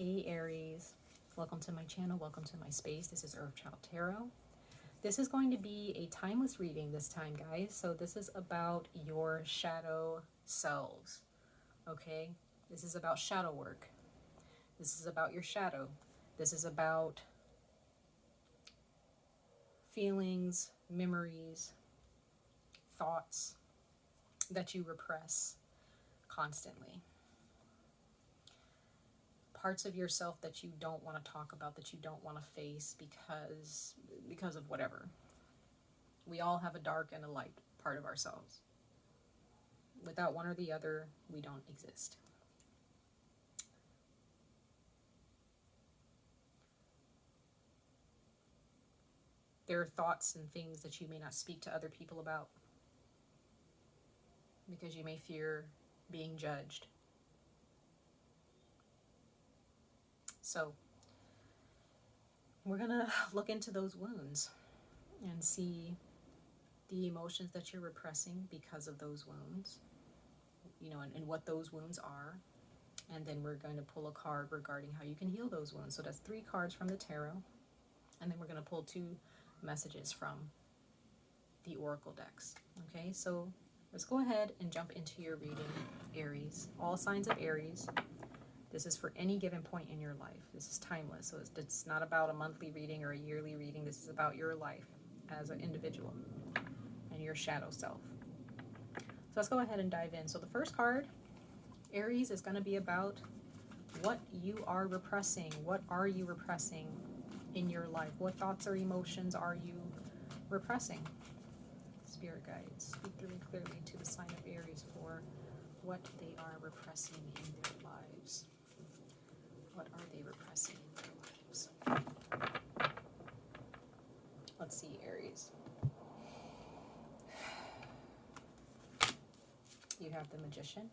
Hey Aries, welcome to my channel, welcome to my space. This is 𝑍𝑉𝧼 Tarot. This is going to be a timeless reading this time, guys. So this is about your shadow selves, okay? This is about shadow work. This is about your shadow. This is about feelings, memories, thoughts that you repress constantly. Parts of yourself that you don't want to talk about, that you don't want to face because of whatever. We all have a dark and a light part of ourselves. Without one or the other, we don't exist. There are thoughts and things that you may not speak to other people about because you may fear being judged. So we're going to look into those wounds and see the emotions that you're repressing because of those wounds, you know, and what those wounds are. And then we're going to pull a card regarding how you can heal those wounds. So that's 3 cards from the tarot. And then we're going to pull 2 messages from the oracle decks. Okay, so let's go ahead and jump into your reading, Aries. All signs of Aries. This is for any given point in your life. This is timeless. So it's not about a monthly reading or a yearly reading. This is about your life as an individual and your shadow self. So let's go ahead and dive in. So the first card, Aries, is going to be about what you are repressing. What are you repressing in your life? What thoughts or emotions are you repressing? Spirit guides, speak through and clearly to the sign of Aries for what they are repressing in their lives. What are they repressing in their lives? Let's see, Aries. You have the Magician.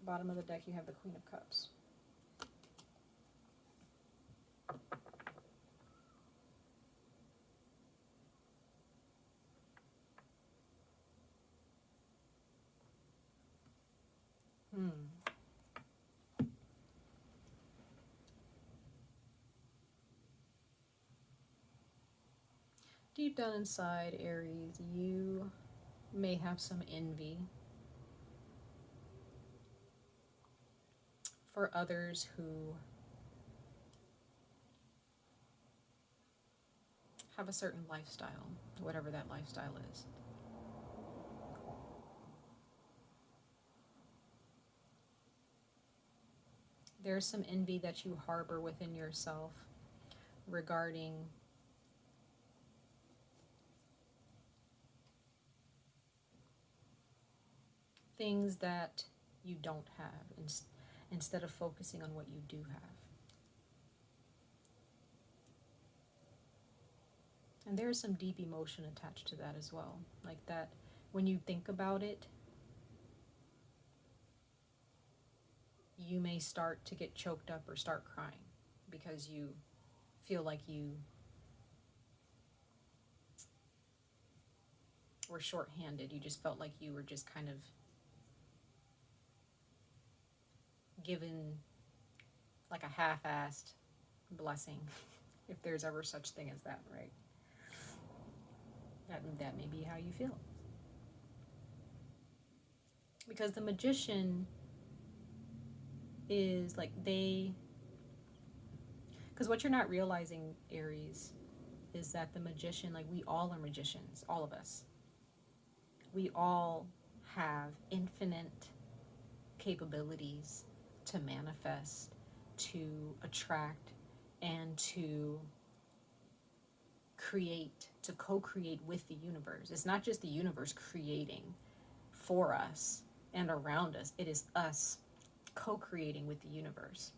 Bottom of the deck, you have the Queen of Cups. Deep down inside, Aries, you may have some envy for others who have a certain lifestyle, whatever that lifestyle is. There's some envy that you harbor within yourself regarding things that you don't have, instead of focusing on what you do have. And there's some deep emotion attached to that as well. Like that, when you think about it, you may start to get choked up or start crying because you feel like you were shorthanded. You just felt like you were just kind of given like a half-assed blessing, if there's ever such thing as that, right? That may be how you feel. Because the Magician is like because what you're not realizing, Aries, is that the Magician, like we all are magicians, all of us. We all have infinite capabilities to manifest, to attract, and to create, to co-create with the universe. It's not just the universe creating for us and around us. It is us co-creating with the universe.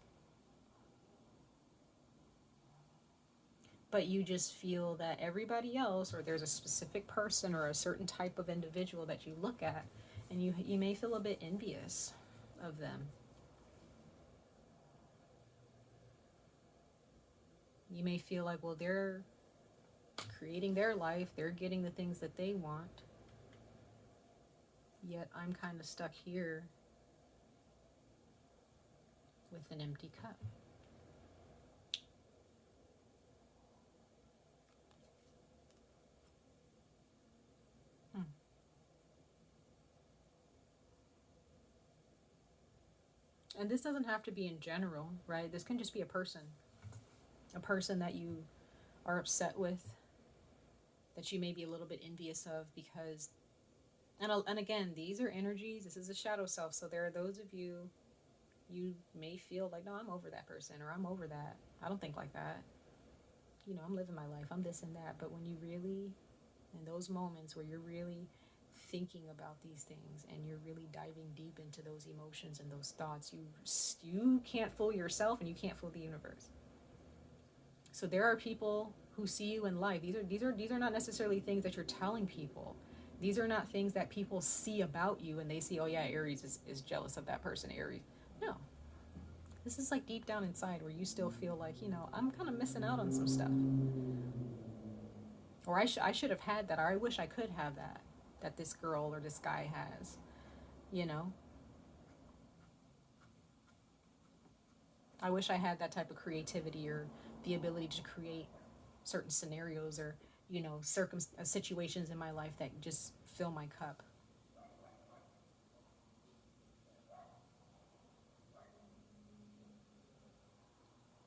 But you just feel that everybody else, or there's a specific person or a certain type of individual that you look at, and you may feel a bit envious of them. You may feel like, well, they're creating their life, they're getting the things that they want. Yet I'm kind of stuck here with an empty cup. And this doesn't have to be in general, right? This can just be a person that you are upset with, that you may be a little bit envious of, because, and again, these are energies. This is a shadow self. So there are those of you, you may feel like, no, I'm over that person, or I'm over that. I don't think like that. You know, I'm living my life. I'm this and that. But when you really, in those moments where you're really thinking about these things and you're really diving deep into those emotions and those thoughts, you can't fool yourself and you can't fool the universe. So there are people who see you in life. These are not necessarily things that you're telling people. These are not things that people see about you and they see, oh yeah, Aries is jealous of that person, Aries. No. This is like deep down inside where you still feel like, you know, I'm kind of missing out on some stuff. Or I should have had that, or I wish I could have that this girl or this guy has, you know. I wish I had that type of creativity or the ability to create certain scenarios or, you know, situations in my life that just fill my cup.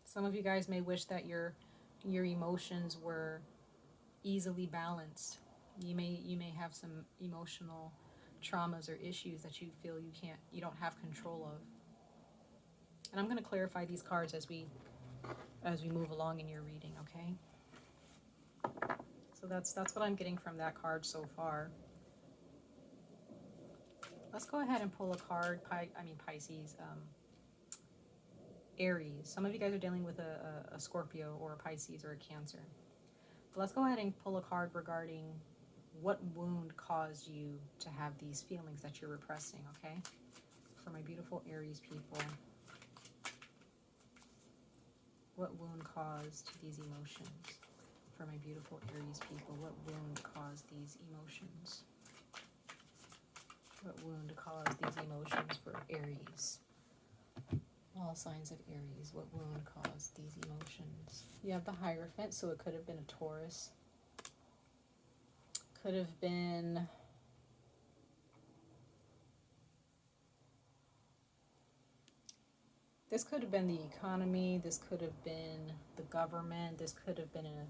Some of you guys may wish that your emotions were easily balanced. You may have some emotional traumas or issues that you feel you don't have control of. And I'm going to clarify these cards as we move along in your reading, okay? So that's what I'm getting from that card so far. Let's go ahead and pull a card. Pisces, Aries. Some of you guys are dealing with a Scorpio or a Pisces or a Cancer. But let's go ahead and pull a card regarding what wound caused you to have these feelings that you're repressing, okay? For my beautiful Aries people. What wound caused these emotions? For my beautiful Aries people, what wound caused these emotions? What wound caused these emotions for Aries? All signs of Aries, what wound caused these emotions? You have the Hierophant, so it could have been a Taurus. Could have been this could have been the economy, this could have been the government, this could have been a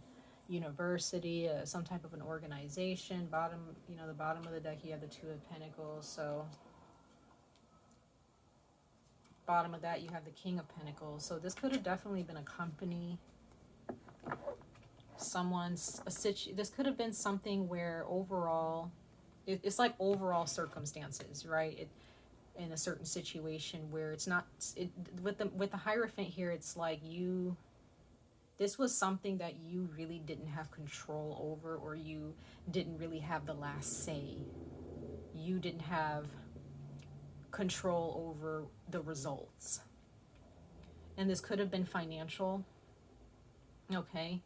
university, some type of an organization. Bottom, you know, the bottom of the deck, you have the Two of Pentacles, so bottom of that, you have the King of Pentacles. So this could have definitely been a company, this could have been something where overall, it's like overall circumstances, right? In a certain situation where it's not, with the Hierophant here, it's like this was something that you really didn't have control over, or you didn't really have the last say. You didn't have control over the results. And this could have been financial, okay?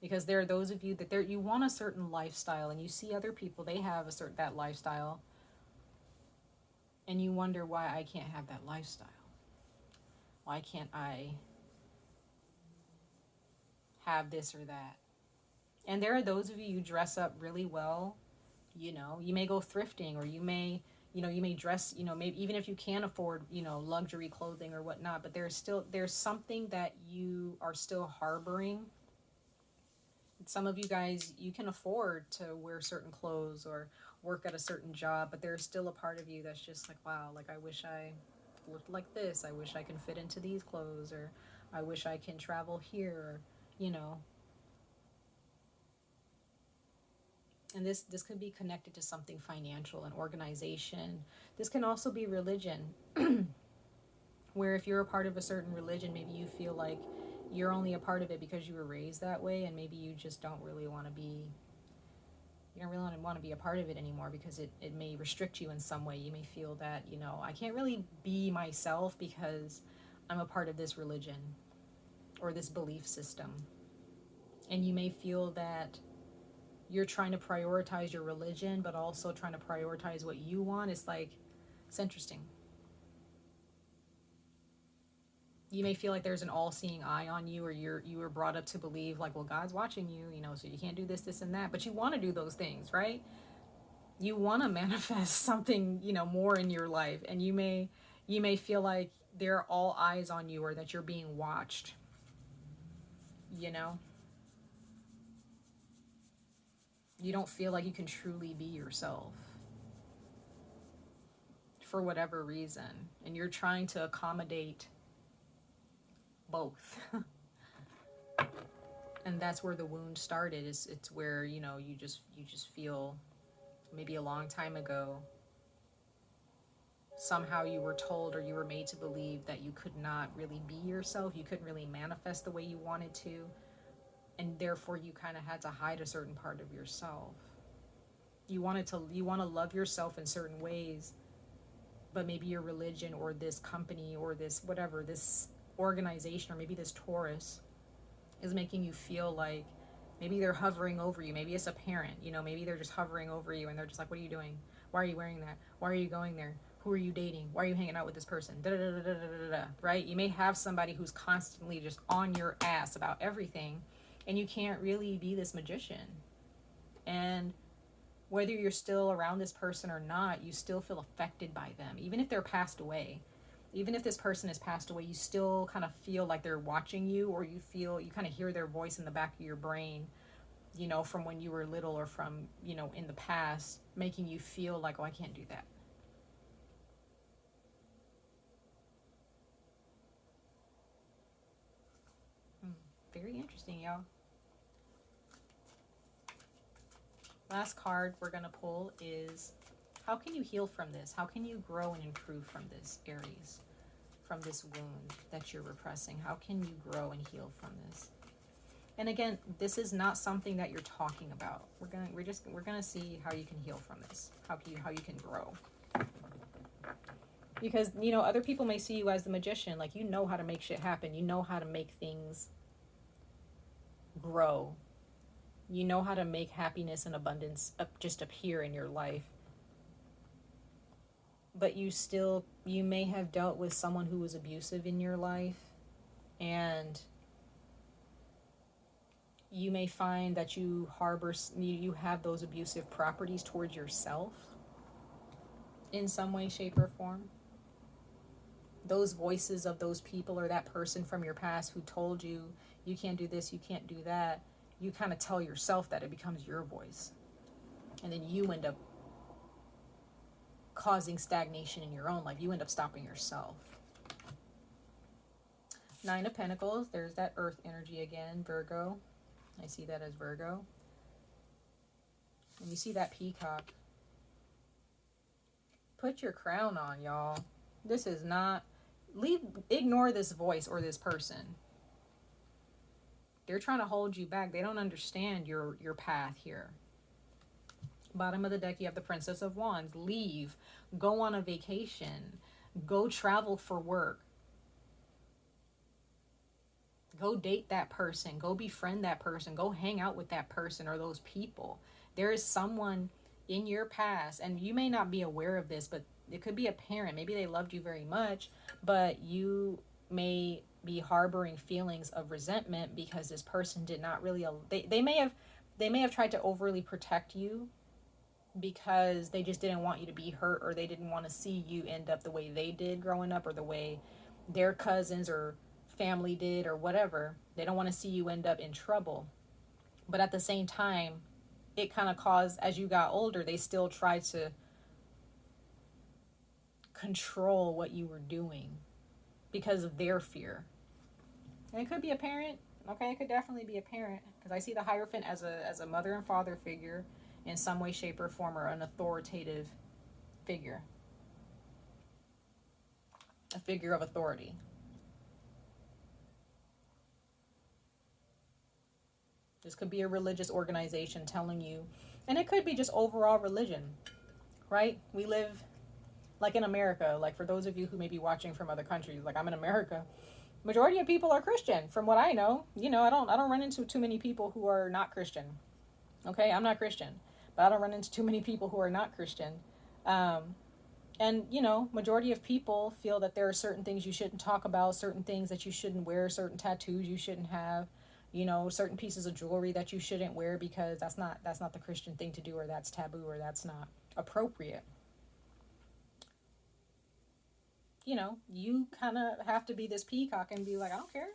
Because there are those of you that you want a certain lifestyle, and you see other people, they have that lifestyle, and you wonder why I can't have that lifestyle. Why can't I have this or that? And there are those of you dress up really well. You know, you may go thrifting, or you may dress, maybe even if you can't afford, luxury clothing or whatnot, but there's something that you are still harboring. Some of you guys, you can afford to wear certain clothes or work at a certain job, but there's still a part of you that's just like, wow, like I wish I looked like this. I wish I can fit into these clothes, or I wish I can travel here, And this could be connected to something financial, an organization. This can also be religion, where if you're a part of a certain religion, maybe you feel like you're only a part of it because you were raised that way, and maybe you just don't really want to be, a part of it anymore because it may restrict you in some way. You may feel that, I can't really be myself because I'm a part of this religion or this belief system. And you may feel that you're trying to prioritize your religion, but also trying to prioritize what you want. It's like, it's interesting. You may feel like there's an all-seeing eye on you, or you were brought up to believe like, well, God's watching you, you know, so you can't do this, this, and that. But you want to do those things, right? You want to manifest something, you know, more in your life, and you may feel like there are all eyes on you, or that you're being watched, you know. You don't feel like you can truly be yourself for whatever reason, and you're trying to accommodate both. And that's where the wound started. It's where, you know, you just feel maybe a long time ago somehow you were told, or you were made to believe, that you could not really be yourself, you couldn't really manifest the way you wanted to, and therefore you kind of had to hide a certain part of yourself. You want to love yourself in certain ways, but maybe your religion, or this company, or this whatever, this organization, or maybe this Taurus is making you feel like maybe they're hovering over you. Maybe it's a parent, you know, maybe they're just hovering over you, and they're just like, what are you doing? Why are you wearing that? Why are you going there? Who are you dating? Why are you hanging out with this person? Da, da, da, da, da, da, da. Right? You may have somebody who's constantly just on your ass about everything, and you can't really be this magician. And whether you're still around this person or not, you still feel affected by them. Even if they're passed away, even if this person has passed away, you still kind of feel like they're watching you, or you kind of hear their voice in the back of your brain, you know, from when you were little, or from, you know, in the past, making you feel like, oh, I can't do that. Very interesting, y'all. Last card we're going to pull is, how can you heal from this? How can you grow and improve from this, Aries? From this wound that you're repressing? How can you grow and heal from this? And again, this is not something that you're talking about. We're gonna see how you can heal from this. How you can grow. Because, you know, other people may see you as the magician, like, you know how to make shit happen. You know how to make things grow. You know how to make happiness and abundance just appear in your life. But you may have dealt with someone who was abusive in your life, and you may find that you have those abusive properties towards yourself in some way, shape, or form. Those voices of those people, or that person from your past who told you, you can't do this, you can't do that, you kind of tell yourself that. It becomes your voice. And then you end up causing stagnation in your own life. You end up stopping yourself. 9 of Pentacles, there's that earth energy again, Virgo. I see that as Virgo. And you see that peacock. Put your crown on, y'all. This is not... Ignore this voice or this person. They're trying to hold you back. They don't understand your path here. Bottom of the deck, you have the Princess of Wands. Leave. Go on a vacation. Go travel for work. Go date that person. Go befriend that person. Go hang out with that person or those people. There is someone in your past, and you may not be aware of this, but it could be a parent. Maybe they loved you very much, but you may be harboring feelings of resentment because this person did not really... They may have tried to overly protect you because they just didn't want you to be hurt, or they didn't want to see you end up the way they did growing up, or the way their cousins or family did, or whatever. They don't want to see you end up in trouble. But at the same time, it kind of caused, as you got older, they still tried to control what you were doing because of their fear. And it could be a parent. Okay, it could definitely be a parent, because I see the Hierophant as a mother and father figure in some way, shape, or form, or an authoritative figure. A figure of authority. This could be a religious organization telling you, and it could be just overall religion, right? We live like in America. Like, for those of you who may be watching from other countries, like, I'm in America. Majority of people are Christian, from what I know. You know, I don't run into too many people who are not Christian. Okay, I'm not Christian, but I don't run into too many people who are not Christian. And, you know, majority of people feel that there are certain things you shouldn't talk about, certain things that you shouldn't wear, certain tattoos you shouldn't have, you know, certain pieces of jewelry that you shouldn't wear because that's not the Christian thing to do, or that's taboo, or that's not appropriate. You know, you kind of have to be this peacock and be like, I don't care.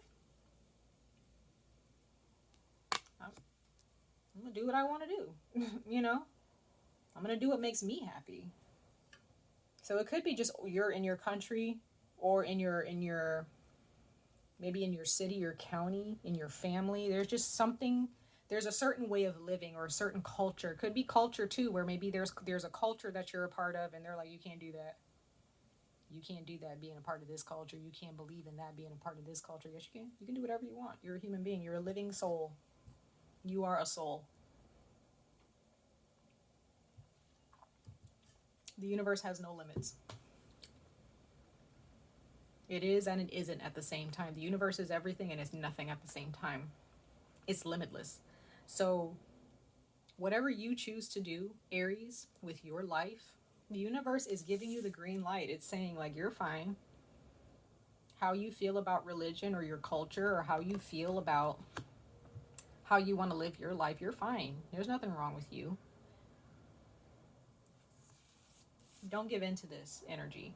I'm going to do what I want to do. You know, I'm going to do what makes me happy. So it could be just you're in your country, or in your maybe in your city or county, in your family. There's just something, there's a certain way of living or a certain culture. It could be culture too, where maybe there's a culture that you're a part of and they're like, you can't do that. You can't do that being a part of this culture. You can't believe in that being a part of this culture. Yes, you can. You can do whatever you want. You're a human being. You're a living soul. You are a soul. The universe has no limits. It is and it isn't at the same time. The universe is everything and it's nothing at the same time. It's limitless. So whatever you choose to do, Aries, with your life, the universe is giving you the green light. It's saying, like, you're fine. How you feel about religion or your culture, or how you feel about how you want to live your life, you're fine. There's nothing wrong with you. Don't give in to this energy.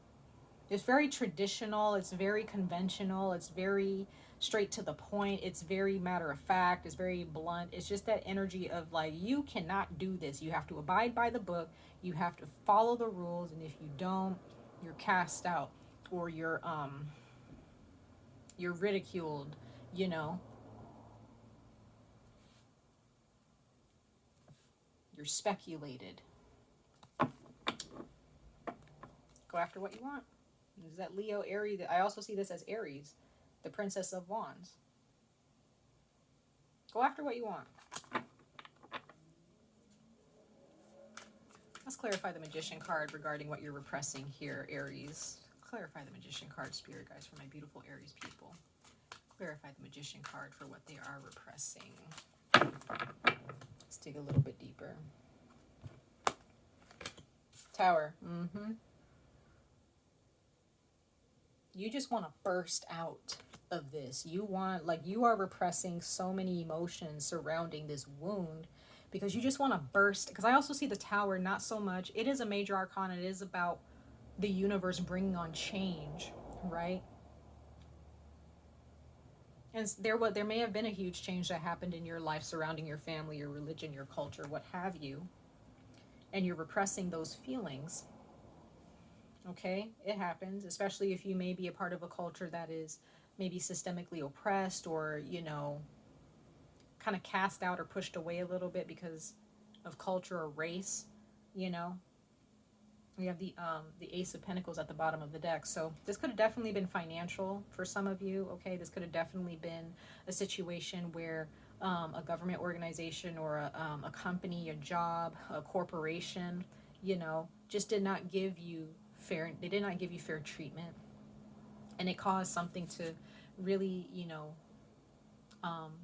It's very traditional. It's very conventional. It's very straight to the point. It's very matter of fact. It's very blunt. It's just that energy of, like, you cannot do this. You have to abide by the book. You have to follow the rules. And if you don't, you're cast out, or you're ridiculed, you know. You're speculated. Go after what you want. Is that Leo, Aries? I also see this as Aries, the Princess of Wands. Go after what you want. Let's clarify the Magician card regarding what you're repressing here, Aries. Clarify the Magician card, Spirit Guides, for my beautiful Aries people. Clarify the Magician card for what they are repressing. Let's dig a little bit deeper. Tower. You just want to burst out of this. You want, like, you are repressing so many emotions surrounding this wound because you just want to burst. Because I also see the Tower, not so much. It is a major arcana. It is about the universe bringing on change, right? And there may have been a huge change that happened in your life surrounding your family, your religion, your culture, what have you. And you're repressing those feelings. Okay, it happens, especially if you may be a part of a culture that is maybe systemically oppressed, or, you know, kind of cast out or pushed away a little bit because of culture or race, you know. We have the Ace of Pentacles at the bottom of the deck. So this could have definitely been financial for some of you, okay? This could have definitely been a situation where a government organization or a company, a job, a corporation, you know, just did not give you they did not give you fair treatment, and it caused something to really, you know,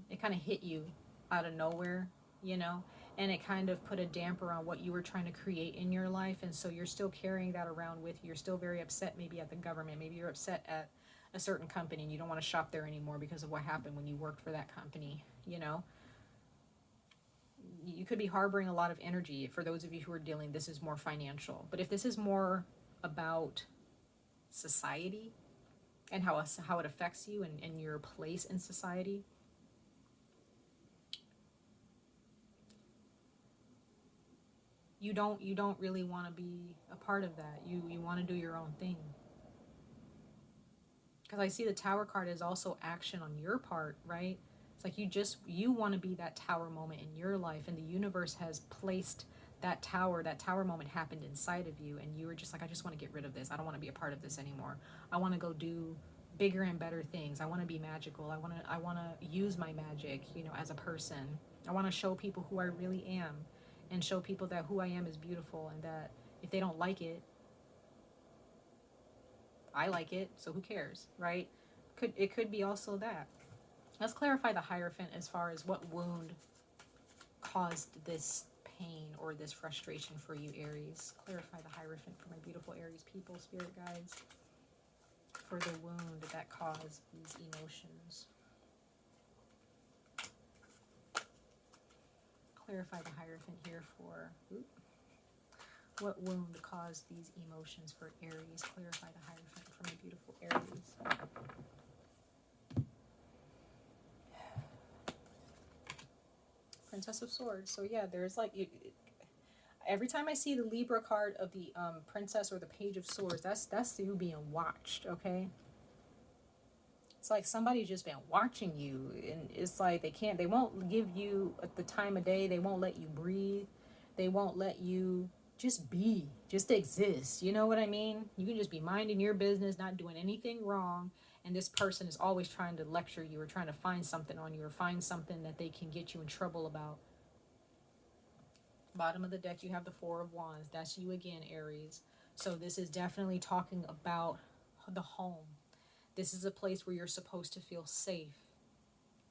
it kind of hit you out of nowhere, you know, and it kind of put a damper on what you were trying to create in your life. And so you're still carrying that around with you. You're still very upset, maybe at the government, maybe you're upset at a certain company and you don't want to shop there anymore because of what happened when you worked for that company, you know. You could be harboring a lot of energy. For those of you who are dealing, this is more financial. But if this is more about society and how it affects you and your place in society, you don't really want to be a part of that. You want to do your own thing. Because I see the Tower card is also action on your part, right? It's like you want to be that Tower moment in your life, and the universe has placed that Tower moment happened inside of you, and you were just like, I just want to get rid of this. I don't want to be a part of this anymore. I want to go do bigger and better things. I want to be magical. I want to use my magic, you know, as a person. I want to show people who I really am, and show people that who I am is beautiful, and that if they don't like it, I like it, so who cares, right? It could be also that. Let's clarify the Hierophant as far as what wound caused this pain or this frustration for you, Aries. Clarify the Hierophant for my beautiful Aries people, spirit guides, for the wound that caused these emotions. Clarify the Hierophant here for what wound caused these emotions for Aries. Clarify the Hierophant for my beautiful Aries. Princess of Swords. So yeah, there's like, every time I see the Libra card of the Princess or the Page of Swords, that's you being watched, okay? It's like somebody's just been watching you, and it's like they won't give you the time of day, they won't let you breathe, they won't let you just be, just exist, you know what I mean? You can just be minding your business, not doing anything wrong, and this person is always trying to lecture you or trying to find something on you or find something that they can get you in trouble about. Bottom of the deck, you have the Four of Wands. That's you again, Aries. So this is definitely talking about the home. This is a place where you're supposed to feel safe.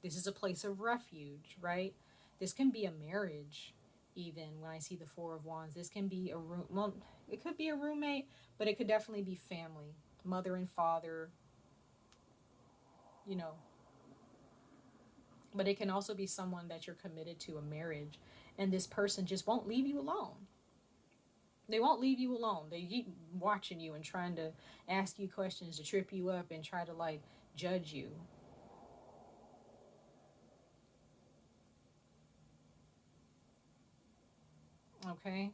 This is a place of refuge, right? This can be a marriage, even when I see the Four of Wands. This can be a room. Well, it could be a roommate, but it could definitely be family, mother and father, you know. But it can also be someone that you're committed to, a marriage, and this person just won't leave you alone. They won't leave you alone. They keep watching you and trying to ask you questions to trip you up and try to like judge you. Okay.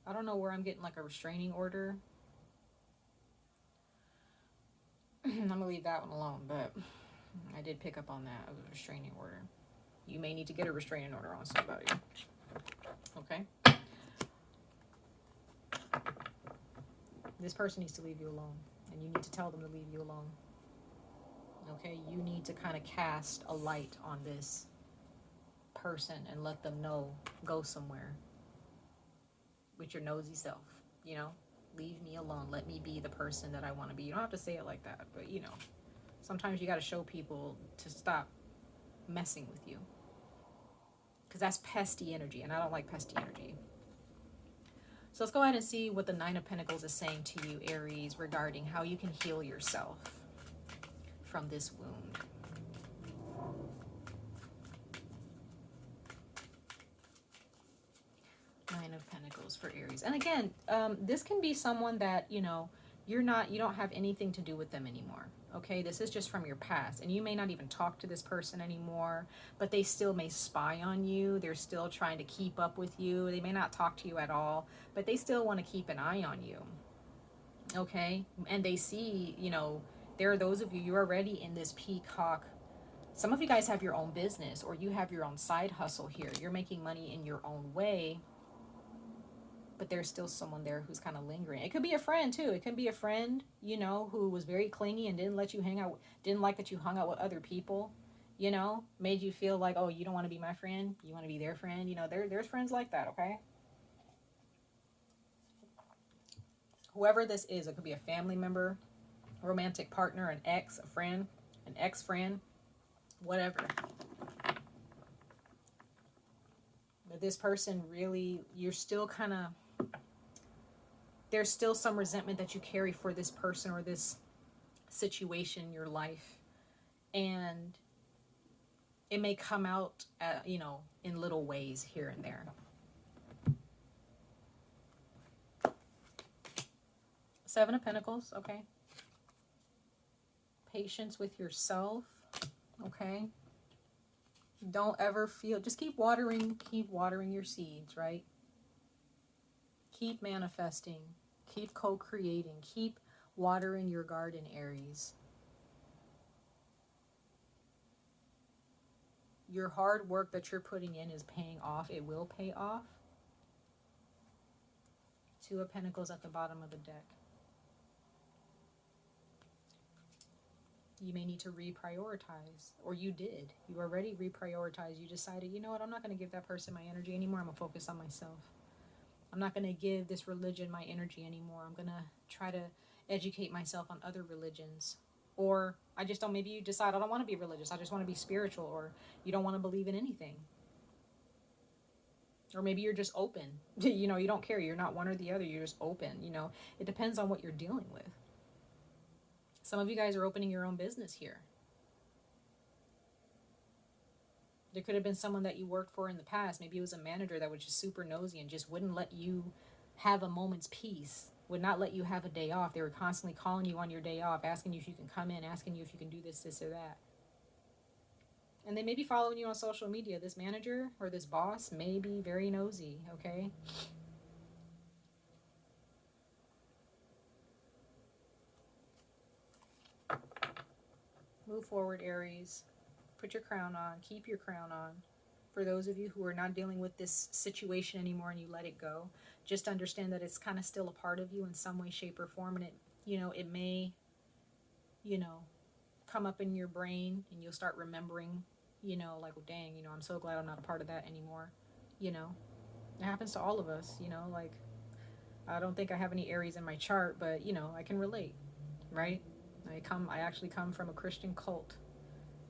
I don't know where I'm getting like a restraining order. I'm going to leave that one alone, but I did pick up on that, a restraining order. You may need to get a restraining order on somebody. Okay. This person needs to leave you alone, and you need to tell them to leave you alone. Okay, you need to kind of cast a light on this person and let them know, go somewhere with your nosy self, you know, leave me alone, let me be the person that I want to be. You don't have to say it like that, but you know, sometimes you got to show people to stop messing with you, because that's pesty energy, and I don't like pesty energy. So let's go ahead and see what the Nine of Pentacles is saying to you, Aries, regarding how you can heal yourself from this wound. Nine of Pentacles for Aries. And again, this can be someone that, you know, you don't have anything to do with them anymore. Okay, this is just from your past, and you may not even talk to this person anymore, but they still may spy on you. They're still trying to keep up with you. They may not talk to you at all, but they still want to keep an eye on you. Okay, and they see, you know, there are those of you, you're already in this peacock. Some of you guys have your own business, or you have your own side hustle here. You're making money in your own way, but there's still someone there who's kind of lingering. It could be a friend too. It can be a friend, you know, who was very clingy and didn't let you hang out, didn't like that you hung out with other people, you know, made you feel like, oh, you don't want to be my friend, you want to be their friend. You know, there's friends like that, okay? Whoever this is, it could be a family member, romantic partner, an ex, a friend, an ex-friend, whatever. But this person really, you're still kind of, there's still some resentment that you carry for this person or this situation in your life, and it may come out you know, in little ways here and there. Seven of Pentacles. Okay, patience with yourself. Okay, don't ever feel, just keep watering your seeds, right? Keep manifesting, keep co-creating, keep watering your garden, Aries. Your hard work that you're putting in is paying off. It will pay off. Two of Pentacles at the bottom of the deck. You may need to reprioritize, or you did. You already reprioritized. You decided, you know what, I'm not going to give that person my energy anymore. I'm going to focus on myself. I'm not going to give this religion my energy anymore. I'm going to try to educate myself on other religions. Or I just don't, maybe you decide I don't want to be religious. I just want to be spiritual, or you don't want to believe in anything. Or maybe you're just open. You know, you don't care. You're not one or the other. You're just open. You know, it depends on what you're dealing with. Some of you guys are opening your own business here. There could have been someone that you worked for in the past. Maybe it was a manager that was just super nosy and just wouldn't let you have a moment's peace, would not let you have a day off. They were constantly calling you on your day off, asking you if you can come in, asking you if you can do this, this, or that. And they may be following you on social media. This manager or this boss may be very nosy, okay? Move forward, Aries. Put your crown on. Keep your crown on. For those of you who are not dealing with this situation anymore and you let it go, just understand that it's kind of still a part of you in some way, shape, or form. And it, you know, it may, you know, come up in your brain and you'll start remembering, you know, like, well, dang, you know, I'm so glad I'm not a part of that anymore. You know, it happens to all of us, you know, like, I don't think I have any Aries in my chart, but, you know, I can relate, right? I actually come from a Christian cult.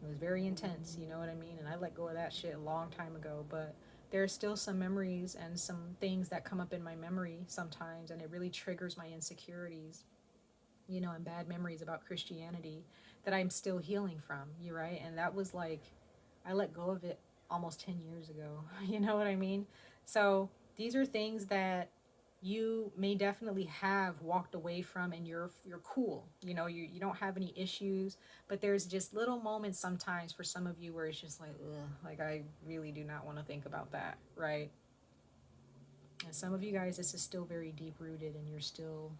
It was very intense, you know what I mean? And I let go of that shit a long time ago, but there's still some memories and some things that come up in my memory sometimes, and it really triggers my insecurities, you know, and bad memories about Christianity that I'm still healing from, you right? And that was like, I let go of it almost 10 years ago, you know what I mean? So these are things that you may definitely have walked away from, and you're cool, you know, you don't have any issues, but there's just little moments sometimes for some of you where it's just like, ugh, like I really do not want to think about that, right? And some of you guys, this is still very deep rooted and you're still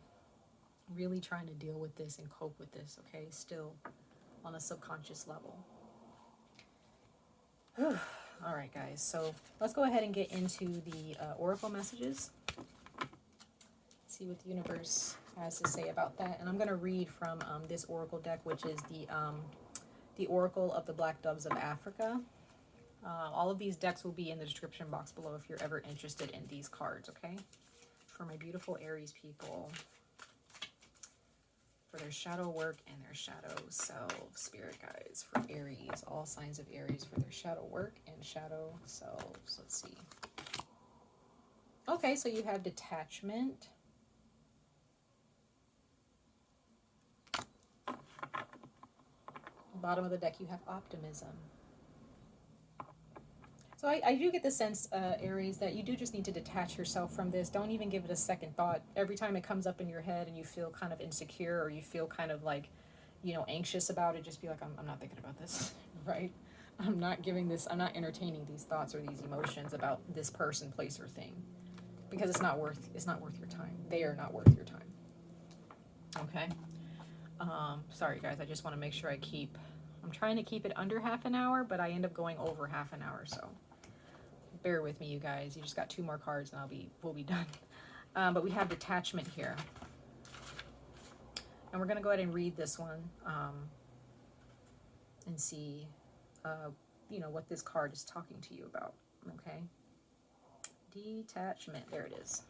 really trying to deal with this and cope with this, okay? Still on a subconscious level. All right, guys, so let's go ahead and get into the oracle messages. See what the universe has to say about that. And I'm going to read from this oracle deck, which is the Oracle of the Black Doves of Africa. All of these decks will be in the description box below if you're ever interested in these cards, okay? For my beautiful Aries people, for their shadow work and their shadow self, spirit guides for Aries, all signs of Aries for their shadow work and shadow selves. Let's see. Okay, so you have detachment. Bottom of the deck, you have optimism. So I do get the sense, Aries, that you do just need to detach yourself from this. Don't even give it a second thought. Every time it comes up in your head and you feel kind of insecure or you feel kind of like, you know, anxious about it, just be like, I'm not thinking about this, right? I'm not entertaining these thoughts or these emotions about this person, place, or thing, because it's not worth your time. They are not worth your time. Okay. Sorry guys, I just want to make sure I'm trying to keep it under half an hour, but I end up going over half an hour, so bear with me, you guys. You just got 2 more cards and we'll be done. But we have detachment here. And we're going to go ahead and read this one and see, you know, what this card is talking to you about, okay? Detachment, there it is.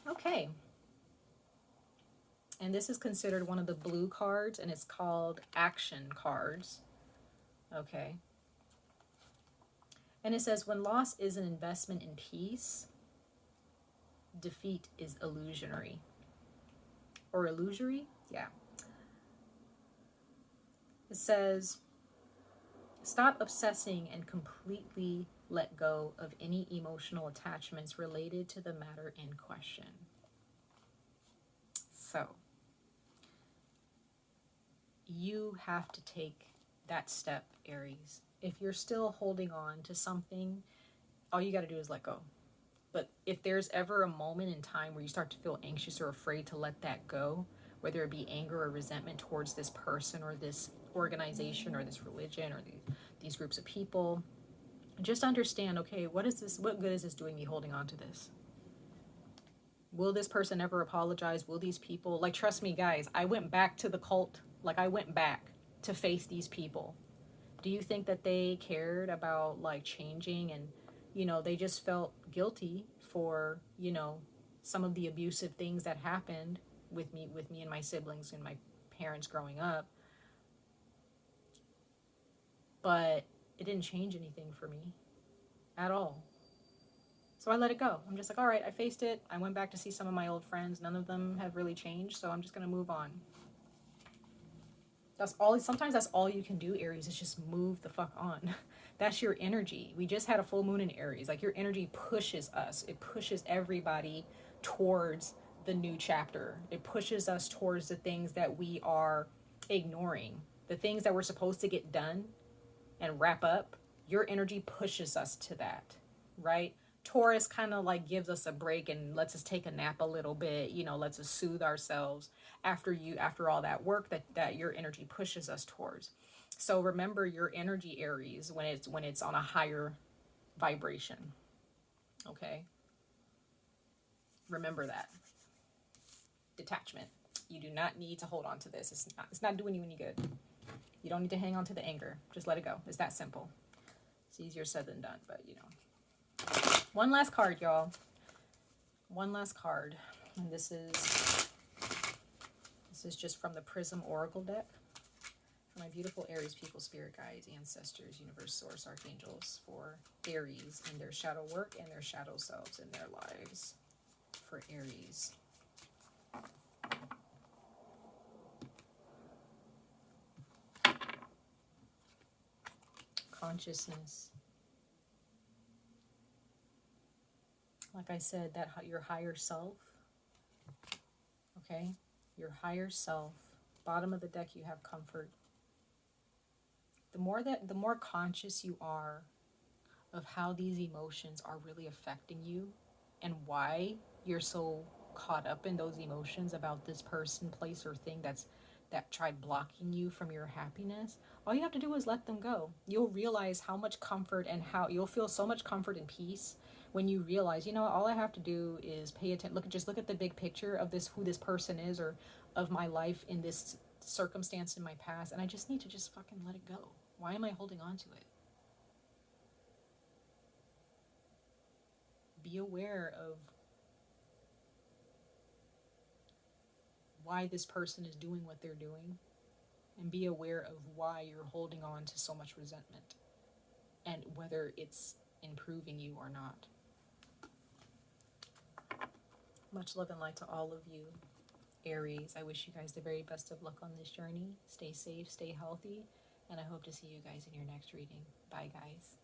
Okay. And this is considered one of the blue cards, and it's called action cards, okay? And it says, when loss is an investment in peace, defeat is illusionary. Or illusory? Yeah. It says, stop obsessing and completely let go of any emotional attachments related to the matter in question. So, you have to take that step, Aries. If you're still holding on to something, all you got to do is let go. But if there's ever a moment in time where you start to feel anxious or afraid to let that go, whether it be anger or resentment towards this person or this organization or this religion or these groups of people, just understand, okay, what good is this doing me holding on to this? Will this person ever apologize? Will these people, like, trust me, guys, I went back to the cult. Like, I went back to face these people. Do you think that they cared about, like, changing? And, you know, they just felt guilty for, you know, some of the abusive things that happened with me and my siblings and my parents growing up. But it didn't change anything for me. at all. So I let it go. I'm just like, all right, I faced it. I went back to see some of my old friends. None of them have really changed, so I'm just going to move on. That's all. Sometimes that's all you can do, Aries, is just move the fuck on. That's your energy. We just had a full moon in Aries. Like, your energy pushes us. It pushes everybody towards the new chapter. It pushes us towards the things that we are ignoring. The things that we're supposed to get done and wrap up. Your energy pushes us to that, right? Taurus kind of like gives us a break and lets us take a nap a little bit, you know, lets us soothe ourselves after all that work that your energy pushes us towards. So remember your energy, Aries, when it's on a higher vibration. Okay? Remember that. Detachment. You do not need to hold on to this. It's not doing you any good. You don't need to hang on to the anger. Just let it go. It's that simple. It's easier said than done, but you know. One last card, y'all. One last card. And this is just from the Prism Oracle deck. For my beautiful Aries people, spirit guides, ancestors, universe, source, archangels, for Aries in their shadow work and their shadow selves in their lives. For Aries. Consciousness. Like I said, that your higher self, okay? Your higher self. Bottom of the deck, you have comfort. The more conscious you are of how these emotions are really affecting you and why you're so caught up in those emotions about this person, place, or thing that tried blocking you from your happiness, all you have to do is let them go. You'll realize how much comfort and how you'll feel so much comfort and peace when you realize, you know, all I have to do is pay attention. Look at the big picture of who this person is, or of my life in this circumstance in my past, and I just need to just fucking let it go. Why am I holding on to it? Be aware of why this person is doing what they're doing, and be aware of why you're holding on to so much resentment and whether it's improving you or not. Much love and light to all of you, Aries. I wish you guys the very best of luck on this journey. Stay safe, stay healthy, and I hope to see you guys in your next reading. Bye, guys.